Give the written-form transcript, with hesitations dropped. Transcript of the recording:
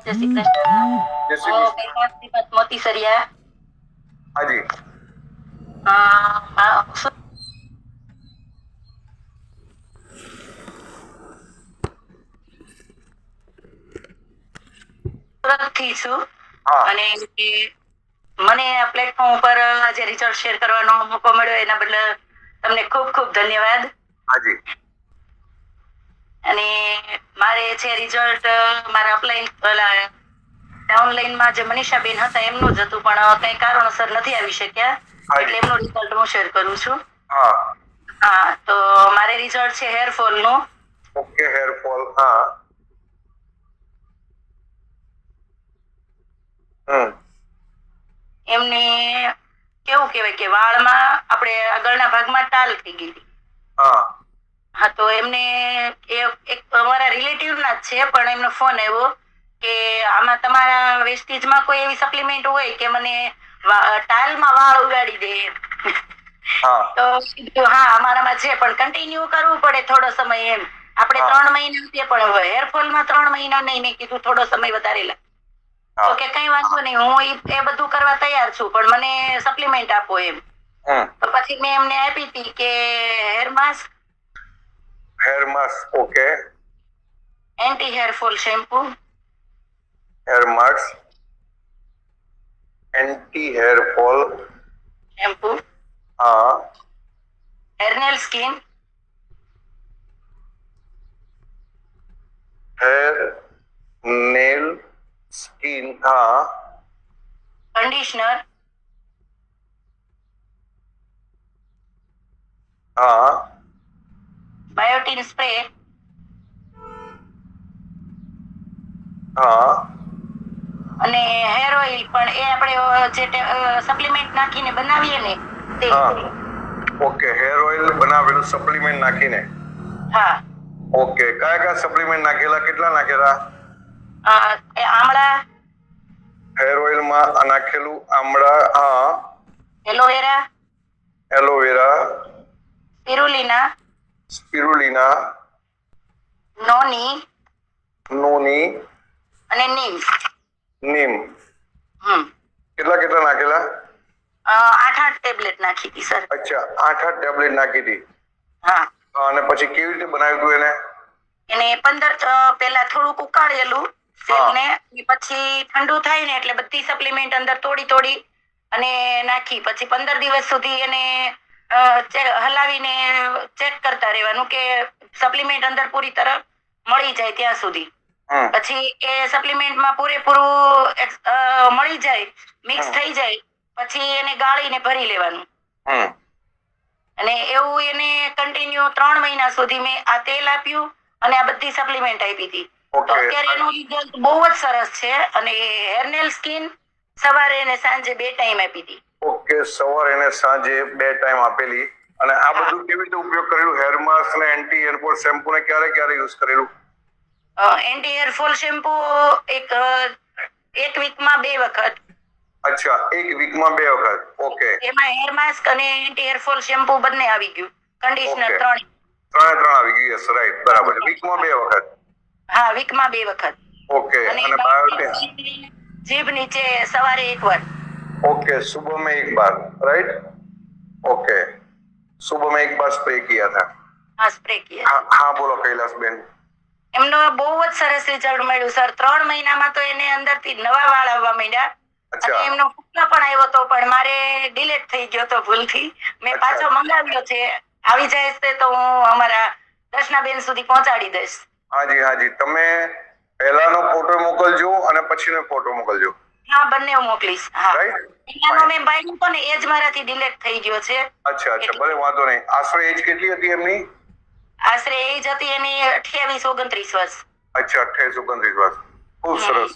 જય શ્રી કૃષ્ણ. જય શ્રી કૃષ્ણ. શ્રીમદ મોતી સરિયા. હાજી. સુરતથી છું હા. અને મને આ પ્લેટફોર્મ ઉપર આજે રિઝલ્ટ શેર કરવાનો મોકો મળ્યો એના બદલે તમને ખૂબ ખૂબ ધન્યવાદ. હાજી. અને મારે છે રિઝલ્ટ મારા ઓનલાઈનમાં જે મનીષાબેન હતા એમનું જ હતું, પણ કઈ કારણોસર નથી આવી શક્યા, એટલે એમનું રિઝલ્ટ હું શેર કરું છું. હા. હા, તો મારે રિઝલ્ટ છે હેરફોલ નું. Okay, hair fall. હા. એમને કેવું કહેવાય કે વાળમાં આપણે આગળના ભાગમાં ટાલ થઈ ગઈ. હા. હા, તો એમને એક અમારા રિલેટિવ ના જ છે, પણ એમનો ફોન આવ્યો કે આમાં તમારા વેસ્ટેજમાં કોઈ એવી સપ્લિમેન્ટ હોય કે મને ટાઇલમાં વાળ ઉગાડી દે. હા. તો કીધું હા અમારામાં છે, પણ કન્ટિન્યુ કરવું પડે થોડો સમય એમ. આપણે 3 મહિના છે, પણ હેરફોલમાં 3 મહિના નહીં. મેં કીધું થોડો સમય વધારે લાગે. તો કે કઈ વાંધો નહીં, હું એ બધું કરવા તૈયાર છું, પણ મને સપ્લિમેન્ટ આપો એમ. તો પછી મેં એમને આપી હતી કે hair mask, hair mask. Okay. Anti hair fall shampoo, hair mask, anti hair fall shampoo, હા. હેરનેલ સ્કીન, હેર નેલ સ્કીન. હા. કન્ડિશનર, હા. બાયોટીન સ્પ્રે, હા. અને હેર ઓઇલ પણ એ આપણે જે સપ્લિમેન્ટ નાખીને બનાવીએ ને તે. હા. ઓકે, હેર ઓઇલ બનાવેલું સપ્લિમેન્ટ નાખીને. હા. ઓકે, કયા કયા સપ્લિમેન્ટ નાખેલા, કેટલા નાખેલા? આમળા, હેર ઓઇલ માં નાખેલું આમળા. હા. એલોવેરા, એલોવેરા, સ્પિરુલિના, સ્પિરુલિના, નોની, નોની અને નીમ. નીમ. કેટલા કેટલા નાખેલા? 8 ટેબ્લેટ નાખી હતી સર. અચ્છા, 8 ટેબ્લેટ નાખી હતી. હા. અને પછી કેવી રીતે બનાવ્યું હતું એને? એને 15 પેલા થોડુંક ઉકાળેલું સેલને, પછી ઠંડુ થાય ને એટલે બધી સપ્લિમેન્ટ અંદર તોડી તોડી અને નાખી. પછી 15 દિવસ સુધી એને હલાવીને ચેક કરતા રહેવાનું કે સપ્લિમેન્ટ અંદર પૂરી તરફ મળી જાય ત્યાં સુધી. પછી એ સપ્લિમેન્ટમાં પૂરેપૂરું મળી જાય, મિક્સ થઈ જાય, પછી એને ગાળીને ભરી લેવાનું. અને એવું એને કન્ટિન્યુ 3 મહિના સુધી મેં આ તેલ આપ્યું અને આ બધી સપ્લિમેન્ટ આપી હતી. તો અત્યારે એનું રિઝલ્ટ બહુ જ સરસ છે. અને હેરનેલ સ્કીન સવારે અને સાંજે 2 ટાઈમ આપી હતી. ઓકે, સવારે અને સાંજે 2 ટાઈમ આપેલી. અને આ બધું કેવી રીતે ઉપયોગ કરેલું? હેર માસ્ક અને એન્ટી હેર ફોલ શેમ્પુ ને ક્યારે ક્યારે યુઝ કરેલું? એન્ટી હેર ફોલ શેમ્પુ એક વીકમાં 2 વખત. અચ્છા, એક વીકમાં 2 વખત. ઓકે. એમાં હેર માસ્ક અને એન્ટી હેર ફોલ શેમ્પુ બંને આવી ગયું. કન્ડિશનર 3. ત્રણે આવી ગયું. યસ, રાઈટ, બરાબર. વીકમાં 2 વખત. હા, વીકમાં 2 વખત. ઓકે. અને બાયોટીન જીભ નીચે સવારે 1 વાર. ओके, सुबह में एक बार, राइट? ओके, सुबह में एक बार स्प्रे किया था. હા, સ્પ્રે કિયા. हाँ हाँ, बोलो कैलाश बेन. એમનો બહુ જ સરસ રિઝલ્ટ મળ્યું સર. 3 મહિનામાં તો એને અંદરથી નવા વાળ આવવા માંડ્યા. અને એમનો ફૂટનો પણ આવ્યો તો, પણ મારે ડિલીટ થઈ ગયો તો ભૂલથી. મેં પાછો મંગાવ્યો છે. આવી જાય તો હું અમારા દર્શનાબેન સુધી પહોંચાડી દઈશ. હાજી હાજી, તમે પહેલાનો ફોટો મોકલજો અને પછીનો ફોટો મોકલજો. હા, બંને મોકલીશ. હા, રાઈટ. પહેલાનો મેં બાયનું તો ને એ જ મારાથી ડિલીટ થઈ ગયો છે. અચ્છા અચ્છા, ભલે વાંધો નહીં. આશરે એજ કેટલી હતી એમની? આશરે એજ હતી એની 28-29 વર્ષ. અચ્છા, 28-29 વર્ષ. ખૂબ સરસ.